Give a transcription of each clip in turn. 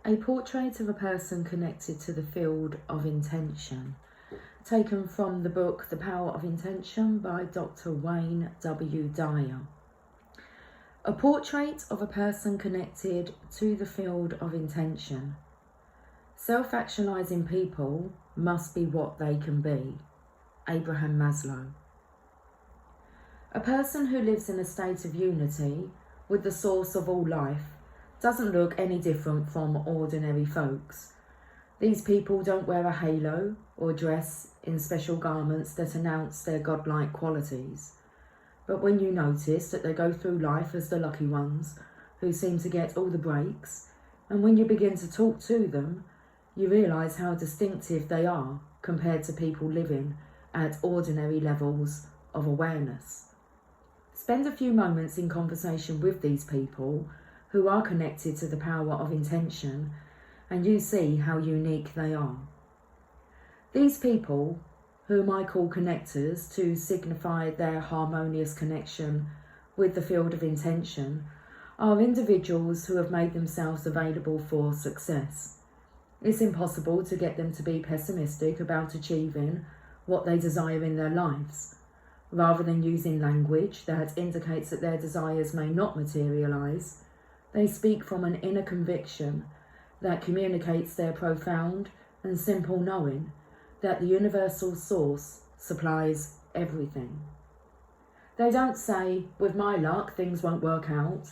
A portrait of a person connected to the field of intention, taken from the book The Power of Intention by Dr. Wayne W. Dyer. A portrait of a person connected to the field of intention. Self-actualizing people must be what they can be. Abraham Maslow. A person who lives in a state of unity with the source of all life doesn't look any different from ordinary folks. These people don't wear a halo or dress in special garments that announce their godlike qualities. But when you notice that they go through life as the lucky ones who seem to get all the breaks, and when you begin to talk to them, you realise how distinctive they are compared to people living at ordinary levels of awareness. Spend a few moments in conversation with these people who are connected to the power of intention, and you see how unique they are. These people, whom I call connectors to signify their harmonious connection with the field of intention, are individuals who have made themselves available for success. It's impossible to get them to be pessimistic about achieving what they desire in their lives. Rather than using language that indicates that their desires may not materialise, they speak from an inner conviction that communicates their profound and simple knowing that the universal source supplies everything. They don't say, with my luck, things won't work out.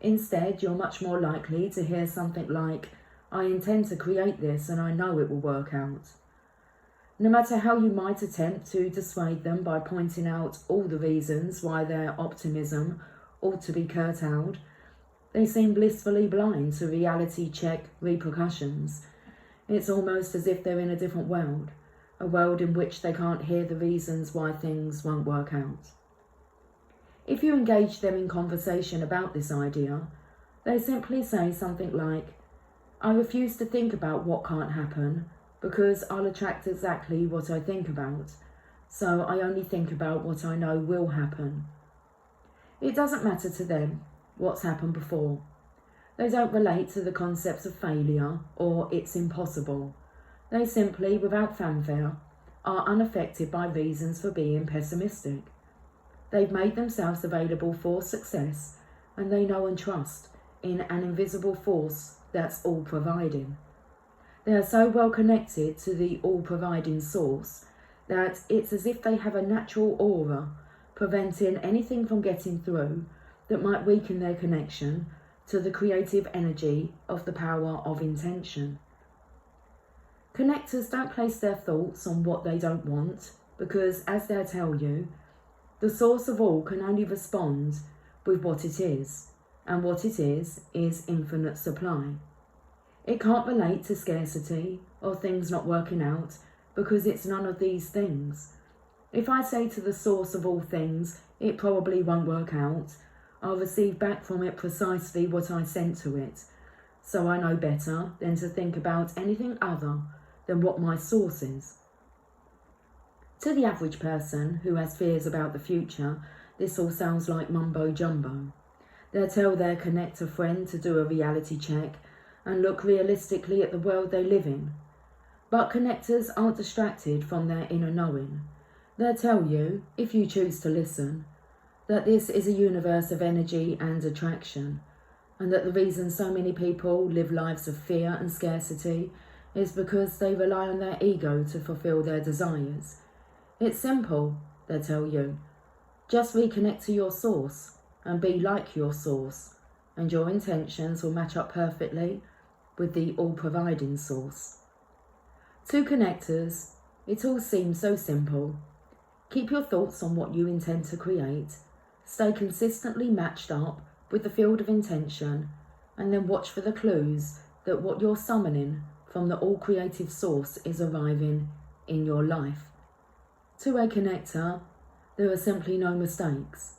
Instead, you're much more likely to hear something like, I intend to create this and I know it will work out. No matter how you might attempt to dissuade them by pointing out all the reasons why their optimism ought to be curtailed, they seem blissfully blind to reality check repercussions. It's almost as if they're in a different world, a world in which they can't hear the reasons why things won't work out. If you engage them in conversation about this idea, they simply say something like, I refuse to think about what can't happen because I'll attract exactly what I think about, so I only think about what I know will happen. It doesn't matter to them what's happened before. They don't relate to the concepts of failure or it's impossible. They simply, without fanfare, are unaffected by reasons for being pessimistic. They've made themselves available for success, and they know and trust in an invisible force that's all providing. They are so well connected to the all-providing source that it's as if they have a natural aura preventing anything from getting through that might weaken their connection to the creative energy of the power of intention. Connectors don't place their thoughts on what they don't want because, as they'll tell you, the source of all can only respond with what it is, and what it is infinite supply. It can't relate to scarcity or things not working out because it's none of these things. If I say to the source of all things, it probably won't work out, I'll receive back from it precisely what I sent to it. So I know better than to think about anything other than what my source is. To the average person who has fears about the future, this all sounds like mumbo jumbo. They'll tell their connector friend to do a reality check and look realistically at the world they live in. But connectors aren't distracted from their inner knowing. They'll tell you, if you choose to listen, that this is a universe of energy and attraction, and that the reason so many people live lives of fear and scarcity is because they rely on their ego to fulfill their desires. It's simple, they'll tell you. Just reconnect to your source and be like your source, and your intentions will match up perfectly with the all-providing source. To connectors, it all seems so simple. Keep your thoughts on what you intend to create, stay consistently matched up with the field of intention, and then watch for the clues that what you're summoning from the all-creative source is arriving in your life. To a connector, there are simply no mistakes.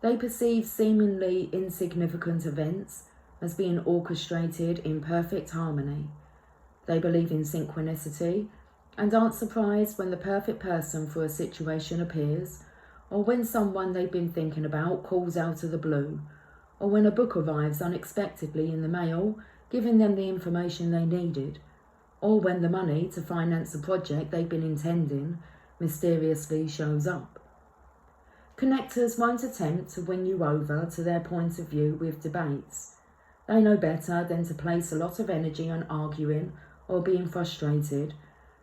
They perceive seemingly insignificant events as being orchestrated in perfect harmony. They believe in synchronicity and aren't surprised when the perfect person for a situation appears, or when someone they've been thinking about calls out of the blue, or when a book arrives unexpectedly in the mail giving them the information they needed, or when the money to finance the project they've been intending mysteriously shows up. Connectors won't attempt to win you over to their point of view with debates. They know better than to place a lot of energy on arguing or being frustrated,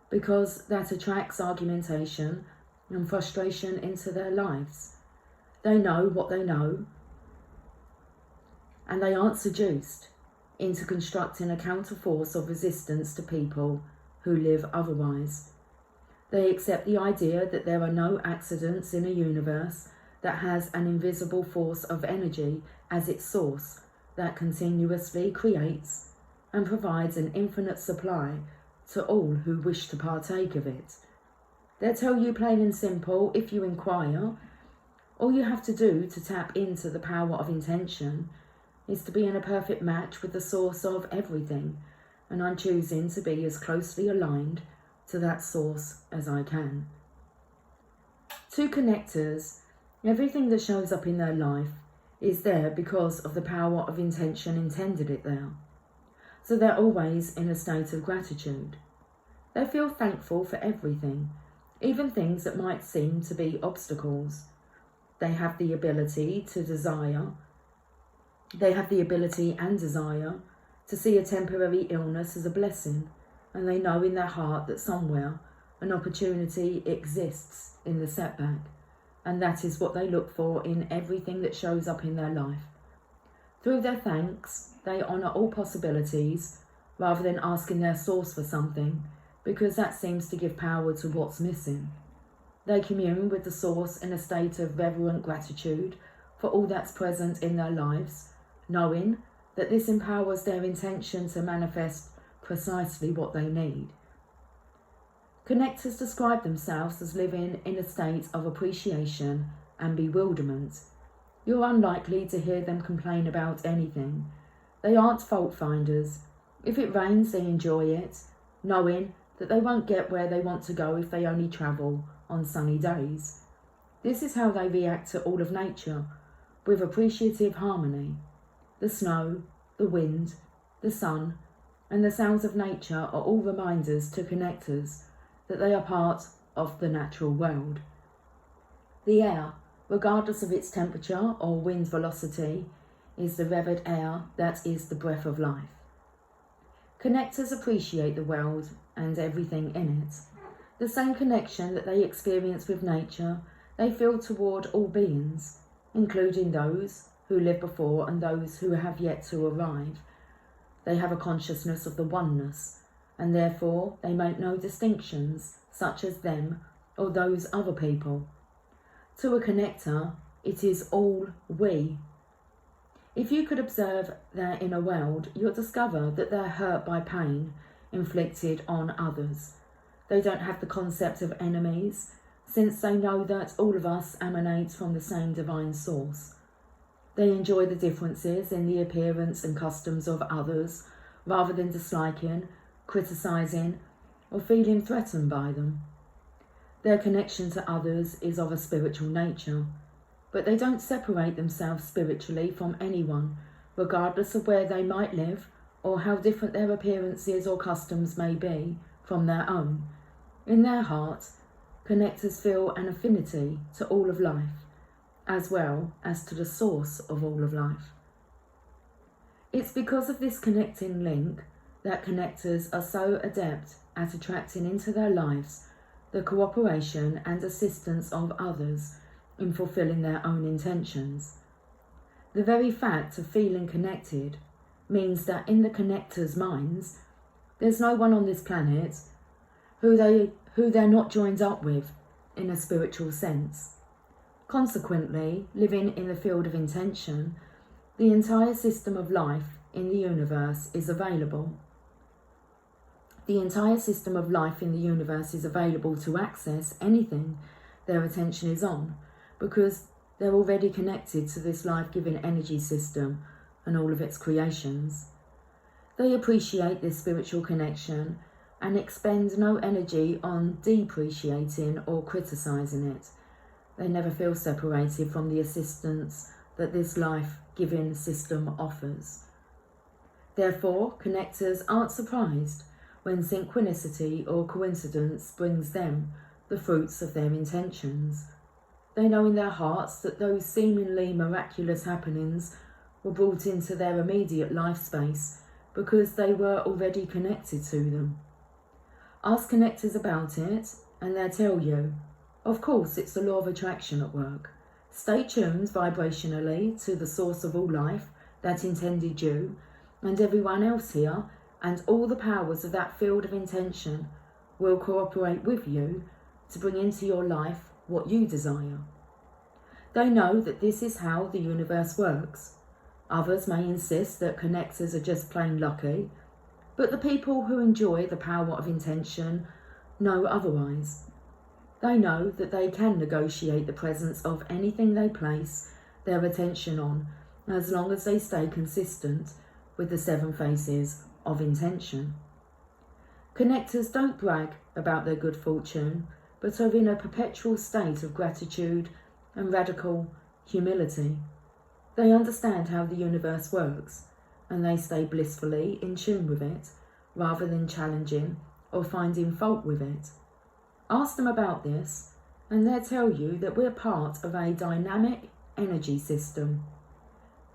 because that attracts argumentation and frustration into their lives. They know what they know, and they aren't seduced into constructing a counterforce of resistance to people who live otherwise. They accept the idea that there are no accidents in a universe that has an invisible force of energy as its source that continuously creates and provides an infinite supply to all who wish to partake of it. They'll tell you plain and simple, if you inquire, all you have to do to tap into the power of intention is to be in a perfect match with the source of everything, and I'm choosing to be as closely aligned to that source as I can. To connectors, everything that shows up in their life is there because of the power of intention intended it there. So they're always in a state of gratitude. They feel thankful for everything, even things that might seem to be obstacles. They have the ability and desire to see a temporary illness as a blessing, and they know in their heart that somewhere an opportunity exists in the setback, and that is what they look for in everything that shows up in their life. Through their thanks, they honour all possibilities rather than asking their source for something, because that seems to give power to what's missing. They commune with the source in a state of reverent gratitude for all that's present in their lives, knowing that this empowers their intention to manifest precisely what they need. Connectors describe themselves as living in a state of appreciation and bewilderment. You're unlikely to hear them complain about anything. They aren't fault finders. If it rains, they enjoy it, knowing that they won't get where they want to go if they only travel on sunny days. This is how they react to all of nature, with appreciative harmony. The snow, the wind, the sun, and the sounds of nature are all reminders to connectors that they are part of the natural world. The air, regardless of its temperature or wind velocity, is the revered air that is the breath of life. Connectors appreciate the world and everything in it. The same connection that they experience with nature, they feel toward all beings, including those who lived before and those who have yet to arrive. They have a consciousness of the oneness, and therefore they make no distinctions, such as them or those other people. To a connector, it is all we. If you could observe their inner world, you'll discover that they're hurt by pain inflicted on others. They don't have the concept of enemies, since they know that all of us emanate from the same divine source. They enjoy the differences in the appearance and customs of others, rather than disliking, criticising, or feeling threatened by them. Their connection to others is of a spiritual nature, but they don't separate themselves spiritually from anyone, regardless of where they might live or how different their appearances or customs may be from their own. In their heart, connectors feel an affinity to all of life, as well as to the source of all of life. It's because of this connecting link that connectors are so adept at attracting into their lives the cooperation and assistance of others in fulfilling their own intentions. The very fact of feeling connected means that in the connectors' minds, there's no one on this planet who they're not joined up with in a spiritual sense. Consequently, living in the field of intention, the entire system of life in the universe is available. The entire system of life in the universe is available to access anything their attention is on, because they're already connected to this life-giving energy system and all of its creations. They appreciate this spiritual connection and expend no energy on depreciating or criticising it. They never feel separated from the assistance that this life-giving system offers. Therefore, connectors aren't surprised when synchronicity or coincidence brings them the fruits of their intentions. They know in their hearts that those seemingly miraculous happenings were brought into their immediate life space because they were already connected to them. Ask connectors about it and they'll tell you. Of course, it's the law of attraction at work. Stay tuned vibrationally to the source of all life that intended you and everyone else here, and all the powers of that field of intention will cooperate with you to bring into your life what you desire. They know that this is how the universe works. Others may insist that connectors are just plain lucky, but the people who enjoy the power of intention know otherwise. They know that they can negotiate the presence of anything they place their attention on, as long as they stay consistent with the 7 phases of intention. Connectors don't brag about their good fortune, but are in a perpetual state of gratitude and radical humility. They understand how the universe works, and they stay blissfully in tune with it, rather than challenging or finding fault with it. Ask them about this, and they'll tell you that we're part of a dynamic energy system.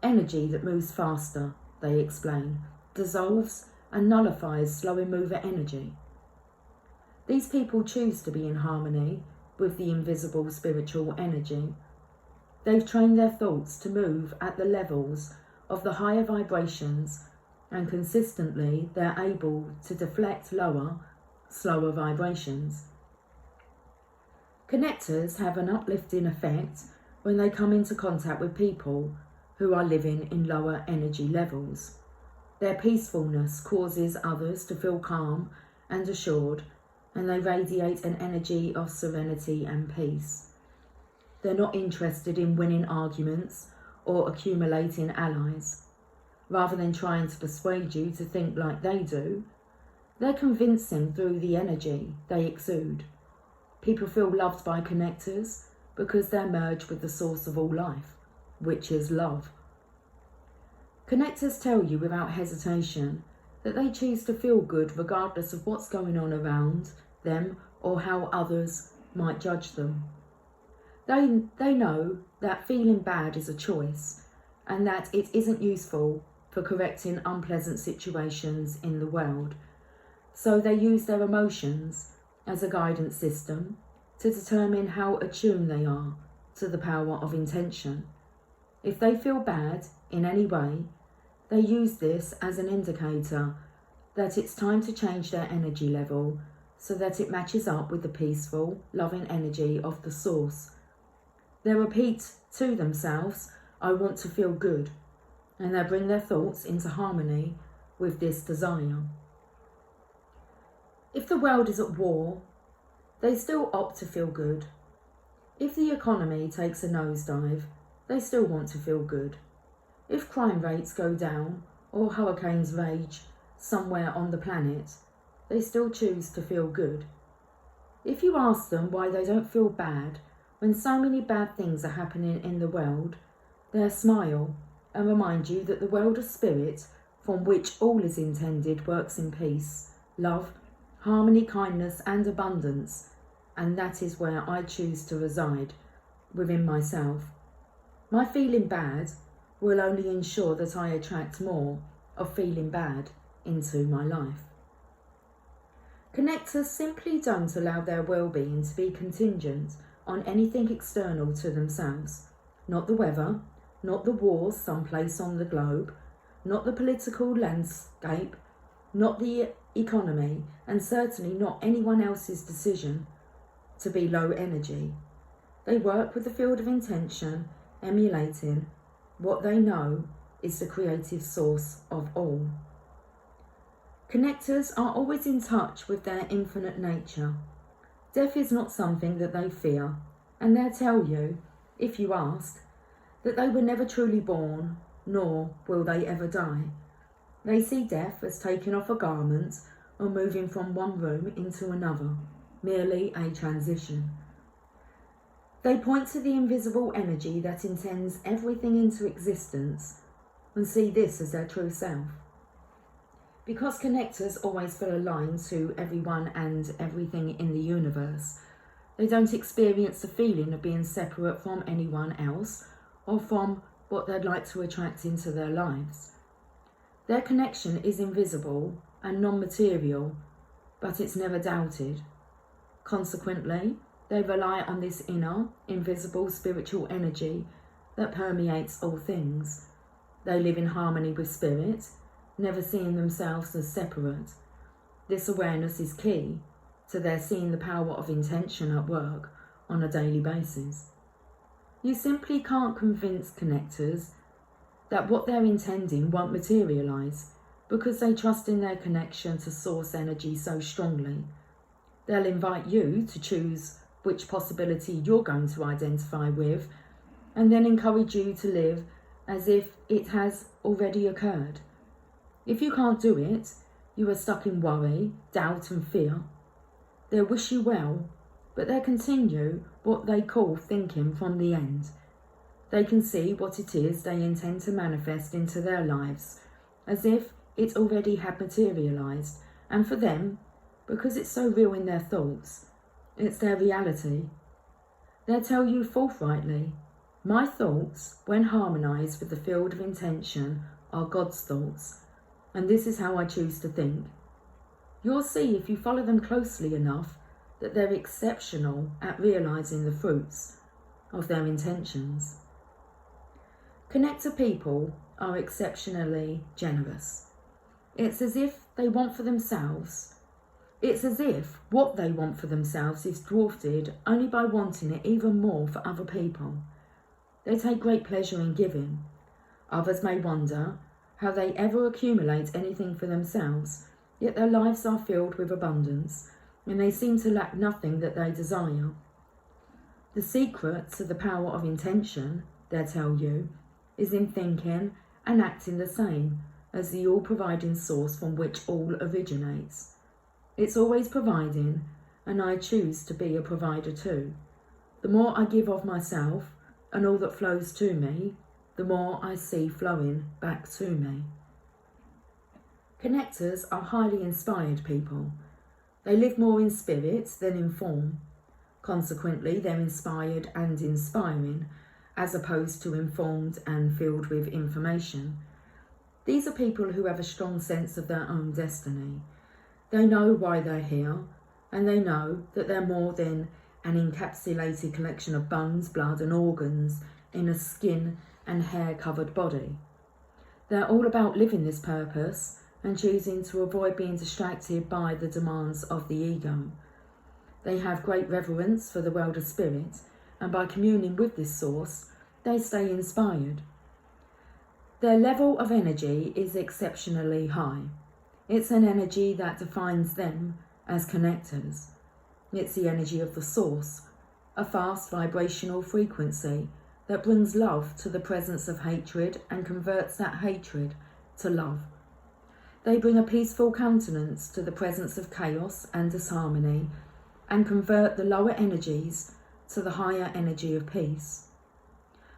Energy that moves faster, they explain, dissolves and nullifies slower mover energy. These people choose to be in harmony with the invisible spiritual energy. They've trained their thoughts to move at the levels of the higher vibrations, and consistently they're able to deflect lower, slower vibrations. Connectors have an uplifting effect when they come into contact with people who are living in lower energy levels. Their peacefulness causes others to feel calm and assured, and they radiate an energy of serenity and peace. They're not interested in winning arguments or accumulating allies. Rather than trying to persuade you to think like they do, they're convincing through the energy they exude. People feel loved by connectors because they're merged with the source of all life, which is love. Connectors tell you without hesitation that they choose to feel good regardless of what's going on around them or how others might judge them. They know that feeling bad is a choice, and that it isn't useful for correcting unpleasant situations in the world. So they use their emotions as a guidance system to determine how attuned they are to the power of intention. If they feel bad in any way, they use this as an indicator that it's time to change their energy level so that it matches up with the peaceful, loving energy of the source. They repeat to themselves, "I want to feel good," and they bring their thoughts into harmony with this desire. If the world is at war, they still opt to feel good. If the economy takes a nosedive, they still want to feel good. If crime rates go down or hurricanes rage somewhere on the planet, they still choose to feel good. If you ask them why they don't feel bad when so many bad things are happening in the world, they'll smile and remind you that the world of spirit, from which all is intended, works in peace, love, harmony, kindness and abundance, and that is where I choose to reside, within myself. My feeling bad will only ensure that I attract more of feeling bad into my life. Connectors simply don't allow their well-being to be contingent on anything external to themselves. Not the weather, not the wars someplace on the globe, not the political landscape, not the economy, and certainly not anyone else's decision to be low energy. They work with the field of intention, emulating what they know is the creative source of all. Connectors are always in touch with their infinite nature. Death is not something that they fear, and they'll tell you, if you ask, that they were never truly born, nor will they ever die. They see death as taking off a garment or moving from one room into another, merely a transition. They point to the invisible energy that intends everything into existence and see this as their true self. Because connectors always feel aligned to everyone and everything in the universe, they don't experience the feeling of being separate from anyone else or from what they'd like to attract into their lives. Their connection is invisible and non-material, but it's never doubted. Consequently, they rely on this inner, invisible spiritual energy that permeates all things. They live in harmony with spirit, never seeing themselves as separate. This awareness is key to their seeing the power of intention at work on a daily basis. You simply can't convince connectors that what they're intending won't materialise because they trust in their connection to source energy so strongly. They'll invite you to choose which possibility you're going to identify with and then encourage you to live as if it has already occurred. If you can't do it, you are stuck in worry, doubt and fear. They'll wish you well, but they'll continue what they call thinking from the end. They can see what it is they intend to manifest into their lives, as if it already had materialised, and for them, because it's so real in their thoughts, it's their reality. They'll tell you forthrightly, my thoughts, when harmonised with the field of intention, are God's thoughts, and this is how I choose to think. You'll see if you follow them closely enough that they're exceptional at realising the fruits of their intentions. Connector people are exceptionally generous. It's as if they want for themselves. It's as if what they want for themselves is dwarfed only by wanting it even more for other people. They take great pleasure in giving. Others may wonder how they ever accumulate anything for themselves, yet their lives are filled with abundance, and they seem to lack nothing that they desire. The secret to the power of intention, they tell you, is in thinking and acting the same as the all-providing source from which all originates. It's always providing, and I choose to be a provider too. The more I give of myself and all that flows to me, the more I see flowing back to me. Connectors are highly inspired people. They live more in spirit than in form. Consequently, they're inspired and inspiring, as opposed to informed and filled with information. These are people who have a strong sense of their own destiny. They know why they're here, and they know that they're more than an encapsulated collection of bones, blood and organs in a skin and hair-covered body. They're all about living this purpose and choosing to avoid being distracted by the demands of the ego. They have great reverence for the world of spirit, and by communing with this source, they stay inspired. Their level of energy is exceptionally high. It's an energy that defines them as connectors. It's the energy of the source, a fast vibrational frequency that brings love to the presence of hatred and converts that hatred to love. They bring a peaceful countenance to the presence of chaos and disharmony and convert the lower energies to the higher energy of peace.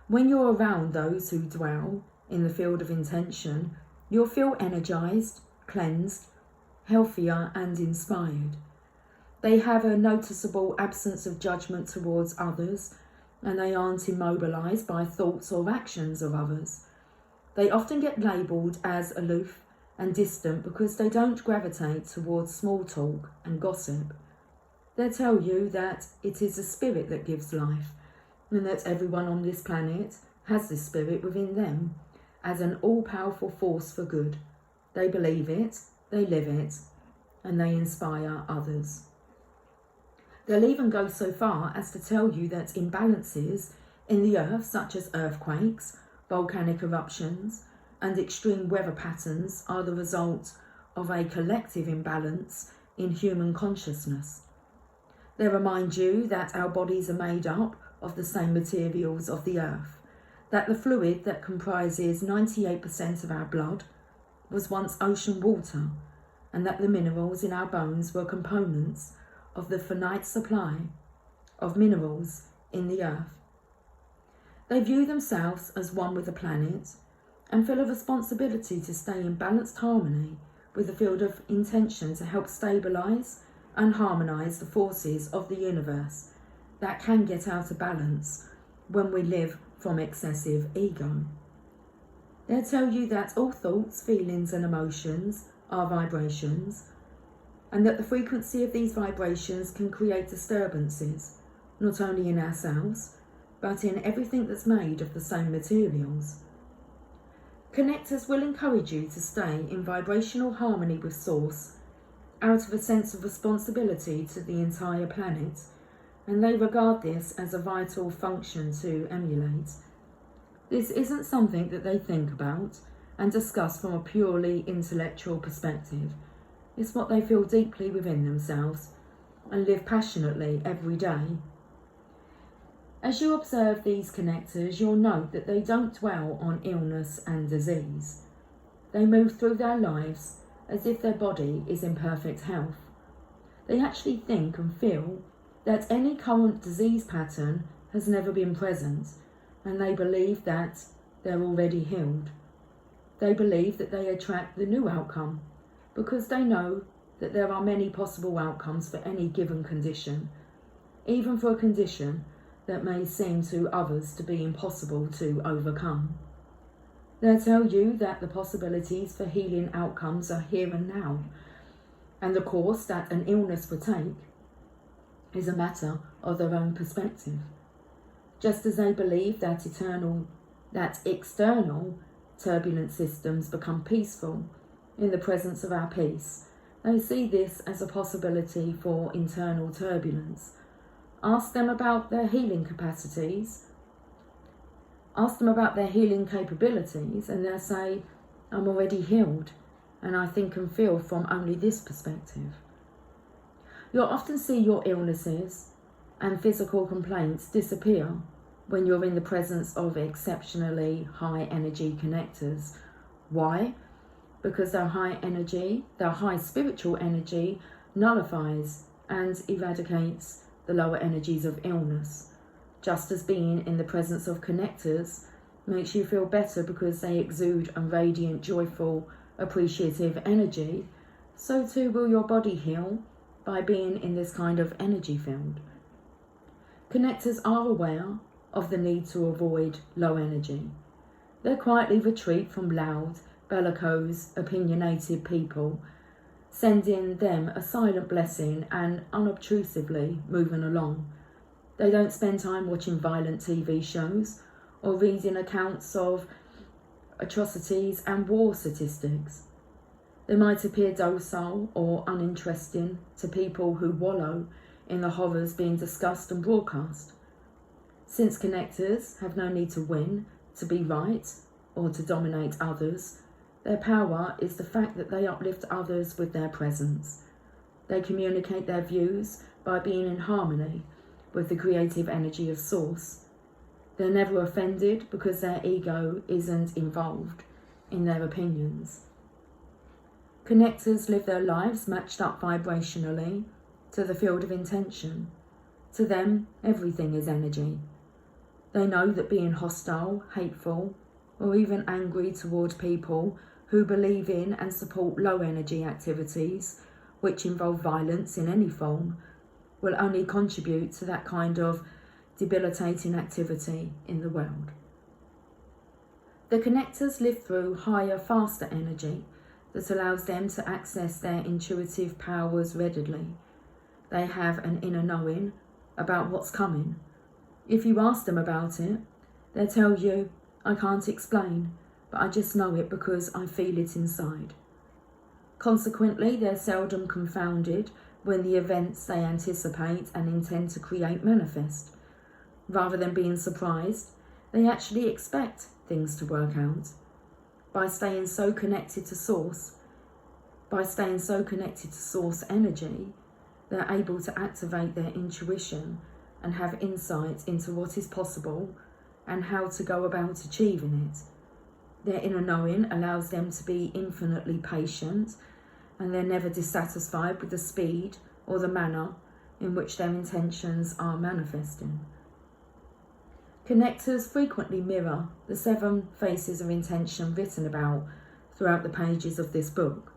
When you're around those who dwell in the field of intention, you'll feel energized, cleansed, healthier and inspired. They have a noticeable absence of judgment towards others, and they aren't immobilized by thoughts or actions of others. They often get labelled as aloof and distant because they don't gravitate towards small talk and gossip. They tell you that it is the spirit that gives life, and that everyone on this planet has this spirit within them as an all-powerful force for good. They believe it, they live it, and they inspire others. They'll even go so far as to tell you that imbalances in the earth, such as earthquakes, volcanic eruptions, and extreme weather patterns, are the result of a collective imbalance in human consciousness. They remind you that our bodies are made up of the same materials of the earth, that the fluid that comprises 98% of our blood was once ocean water, and that the minerals in our bones were components of the finite supply of minerals in the earth. They view themselves as one with the planet and feel a responsibility to stay in balanced harmony with the field of intention to help stabilise and harmonise the forces of the universe that can get out of balance when we live from excessive ego. They'll tell you that all thoughts, feelings and emotions are vibrations, and that the frequency of these vibrations can create disturbances, not only in ourselves, but in everything that's made of the same materials. Connectors will encourage you to stay in vibrational harmony with Source, out of a sense of responsibility to the entire planet, and they regard this as a vital function to emulate. This isn't something that they think about and discuss from a purely intellectual perspective. It's what they feel deeply within themselves and live passionately every day. As you observe these connectors, you'll note that they don't dwell on illness and disease. They move through their lives as if their body is in perfect health. They actually think and feel that any current disease pattern has never been present, and they believe that they're already healed. They believe that they attract the new outcome because they know that there are many possible outcomes for any given condition, even for a condition that may seem to others to be impossible to overcome. They'll tell you that the possibilities for healing outcomes are here and now, and the course that an illness would take is a matter of their own perspective. Just as they believe that external turbulent systems become peaceful in the presence of our peace, they see this as a possibility for internal turbulence. Ask them about their healing capacities. Ask them about their healing capabilities, and they'll say, I'm already healed, and I think and feel from only this perspective. You'll often see your illnesses and physical complaints disappear when you're in the presence of exceptionally high energy connectors. Why? Because their high spiritual energy nullifies and eradicates the lower energies of illness. Just as being in the presence of connectors makes you feel better because they exude a radiant, joyful, appreciative energy, so too will your body heal by being in this kind of energy field. Connectors are aware of the need to avoid low energy. They quietly retreat from loud, bellicose, opinionated people, sending them a silent blessing and unobtrusively moving along. They don't spend time watching violent TV shows or reading accounts of atrocities and war statistics. They might appear docile or uninteresting to people who wallow in the horrors being discussed and broadcast. Since connectors have no need to win, to be right, or to dominate others, their power is the fact that they uplift others with their presence. They communicate their views by being in harmony with the creative energy of Source. They're never offended because their ego isn't involved in their opinions. Connectors live their lives matched up vibrationally to the field of intention. To them, everything is energy. They know that being hostile, hateful, or even angry toward people who believe in and support low energy activities, which involve violence in any form, will only contribute to that kind of debilitating activity in the world. The connectors live through higher, faster energy that allows them to access their intuitive powers readily. They have an inner knowing about what's coming. If you ask them about it, they'll tell you, I can't explain, but I just know it because I feel it inside. Consequently, they're seldom confounded when the events they anticipate and intend to create manifest. Rather than being surprised, they actually expect things to work out. By staying so connected to Source energy, they're able to activate their intuition and have insight into what is possible and how to go about achieving it. Their inner knowing allows them to be infinitely patient, and they're never dissatisfied with the speed or the manner in which their intentions are manifesting. Connectors frequently mirror the 7 faces of intention written about throughout the pages of this book.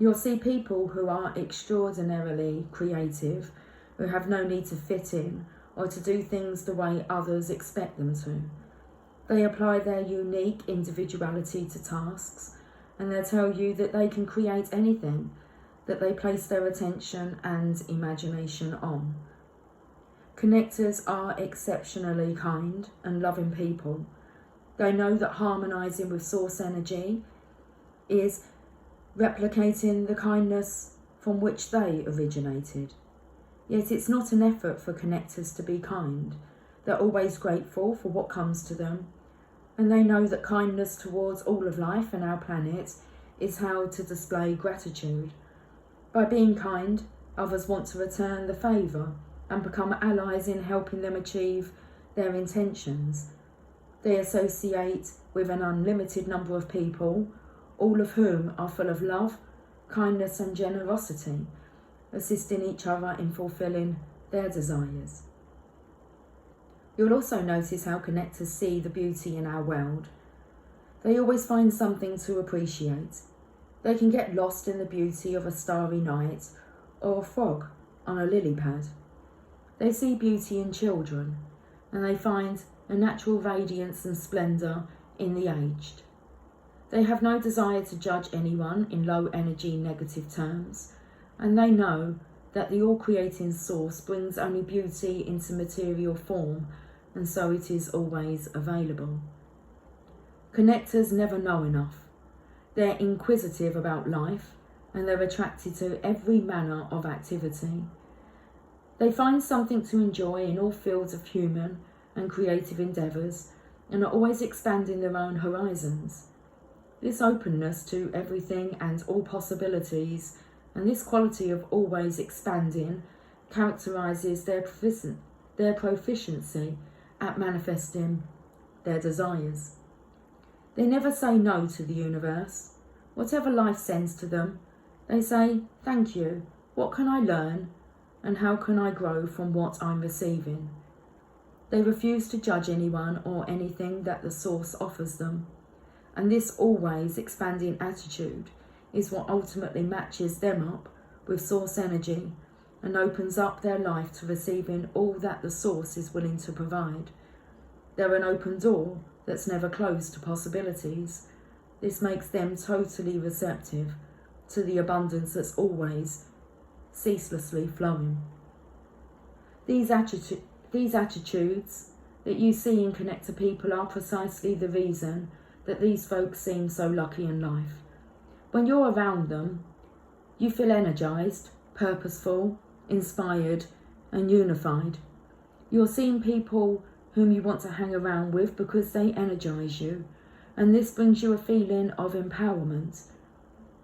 You'll see people who are extraordinarily creative, who have no need to fit in or to do things the way others expect them to. They apply their unique individuality to tasks, and they'll tell you that they can create anything that they place their attention and imagination on. Connectors are exceptionally kind and loving people. They know that harmonising with source energy is replicating the kindness from which they originated. Yet it's not an effort for connectors to be kind. They're always grateful for what comes to them, and they know that kindness towards all of life and our planet is how to display gratitude. By being kind, others want to return the favour and become allies in helping them achieve their intentions. They associate with an unlimited number of people, all of whom are full of love, kindness and generosity, assisting each other in fulfilling their desires. You'll also notice how connectors see the beauty in our world. They always find something to appreciate. They can get lost in the beauty of a starry night or a frog on a lily pad. They see beauty in children, and they find a natural radiance and splendour in the aged. They have no desire to judge anyone in low energy negative terms, and they know that the all-creating source brings only beauty into material form, and so it is always available. Connectors never know enough. They're inquisitive about life, and they're attracted to every manner of activity. They find something to enjoy in all fields of human and creative endeavours, and are always expanding their own horizons. This openness to everything and all possibilities, and this quality of always expanding, characterises their proficiency at manifesting their desires. They never say no to the universe. Whatever life sends to them, they say, "Thank you, what can I learn, and how can I grow from what I'm receiving?" They refuse to judge anyone or anything that the source offers them. And this always expanding attitude is what ultimately matches them up with source energy and opens up their life to receiving all that the source is willing to provide. They're an open door that's never closed to possibilities. This makes them totally receptive to the abundance that's always ceaselessly flowing. These attitudes that you see in connector people are precisely the reason that these folks seem so lucky in life. When you're around them, you feel energised, purposeful, inspired and unified. You're seeing people whom you want to hang around with because they energise you, and this brings you a feeling of empowerment.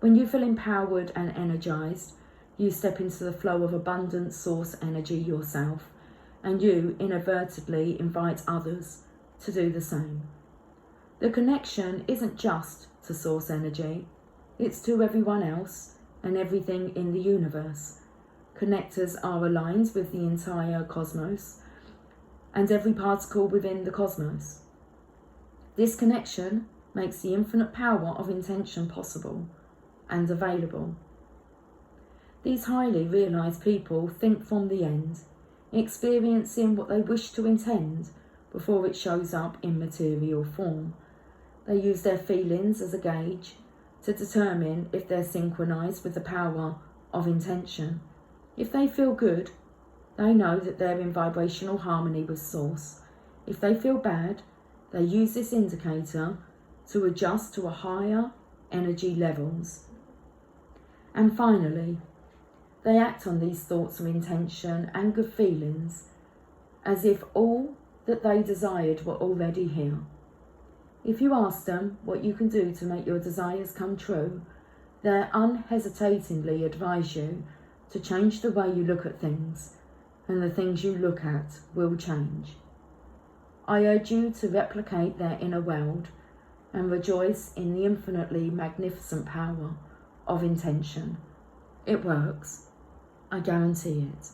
When you feel empowered and energised, you step into the flow of abundant source energy yourself, and you inadvertently invite others to do the same. The connection isn't just to source energy, it's to everyone else and everything in the universe. Connectors are aligned with the entire cosmos and every particle within the cosmos. This connection makes the infinite power of intention possible and available. These highly realised people think from the end, experiencing what they wish to intend before it shows up in material form. They use their feelings as a gauge to determine if they're synchronised with the power of intention. If they feel good, they know that they're in vibrational harmony with Source. If they feel bad, they use this indicator to adjust to a higher energy levels. And finally, they act on these thoughts of intention and good feelings as if all that they desired were already here. If you ask them what you can do to make your desires come true, they unhesitatingly advise you to change the way you look at things, and the things you look at will change. I urge you to replicate their inner world and rejoice in the infinitely magnificent power of intention. It works. I guarantee it.